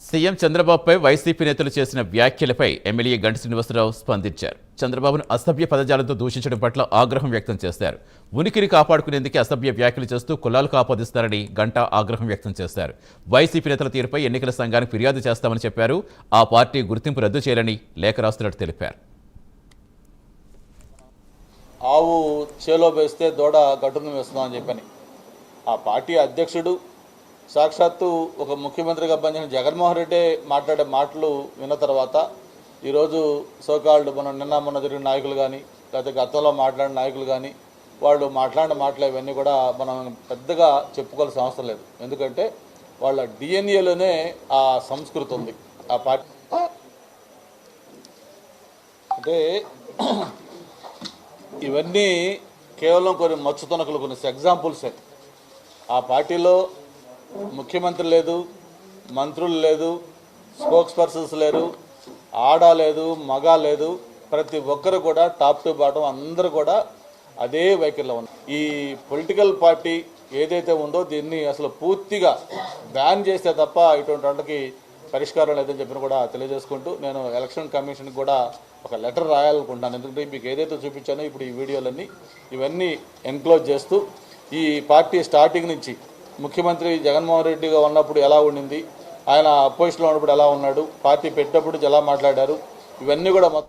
CM చంద్రబాబుపై YCP నేతలు చేసిన వ్యాఖ్యలపై ఎమ్మెల్యే గంటి శ్రీనివాసరావు స్పందించారు. చంద్రబాబును అసభ్య పదజాలంతో దూషించడం పట్ల ఆగ్రహం వ్యక్తం చేశారు. ఉనికిని కాపాడుకునేందుకే అసభ్య వ్యాఖ్యలు చేస్తూ కులాలకు ఆపాదిస్తారని గంటా ఆగ్రహం వ్యక్తం చేశారు. వైసీపీ నేతల తీరుపై ఎన్నికల సంఘానికి ఫిర్యాదు చేస్తామని చెప్పారు. ఆ పార్టీ గుర్తింపు రద్దు చేయాలని లేఖ రాస్తున్నట్టు తెలిపారు. ఆవు చేలో వేస్తే దూడ గట్టును వేస్తుందని చెప్పని ఆ పార్టీ అధ్యక్షుడు సాక్షాత్తు ఒక ముఖ్యమంత్రిగా పనిచేసిన జగన్మోహన్ రెడ్డి మాట్లాడే మాటలు విన్న తర్వాత ఈరోజు సోకాల్డ్ మొన్న జరిగిన నాయకులు కానీ లేకపోతే గతంలో మాట్లాడిన నాయకులు కానీ వాళ్ళు మాట్లాడిన మాటలు ఇవన్నీ కూడా మనం పెద్దగా చెప్పుకోవాల్సిన అవసరం లేదు. ఎందుకంటే వాళ్ళ డిఎన్ఏలోనే ఆ సంస్కృతి ఉంది. ఆ పార్టీ అంటే ఇవన్నీ కేవలం కొన్ని మచ్చుతొనకలు, కొన్ని ఎగ్జాంపుల్సే. ఆ పార్టీలో ముఖ్యమంత్రి లేదు, మంత్రులు లేదు, స్పోక్స్ పర్సన్స్ లేరు, ఆడ లేదు, మగ లేదు. ప్రతి ఒక్కరు కూడా టాప్ టు బాటం అందరూ కూడా అదే వైఖరిలో ఉన్నారు. ఈ పొలిటికల్ పార్టీ ఏదైతే ఉందో దీన్ని అసలు పూర్తిగా బ్యాన్ చేస్తే తప్ప ఇటువంటి వాళ్ళకి పరిష్కారం లేదని చెప్పిన కూడా తెలియజేసుకుంటూ నేను ఎలక్షన్ కమిషన్కి కూడా ఒక లెటర్ రాయాలనుకుంటున్నాను. ఎందుకంటే మీకు ఏదైతే చూపించానో ఇప్పుడు ఈ వీడియోలన్నీ ఇవన్నీ ఎన్క్లోజ్ చేస్తూ ఈ పార్టీ స్టార్టింగ్ నుంచి ముఖ్యమంత్రి జగన్మోహన్ రెడ్డిగా ఉన్నప్పుడు ఎలా ఉండింది, ఆయన అపోజిషన్లో ఉన్నప్పుడు ఎలా ఉన్నాడు, పార్టీ పెట్టినప్పుడు ఎలా మాట్లాడారు, ఇవన్నీ కూడా మొత్తం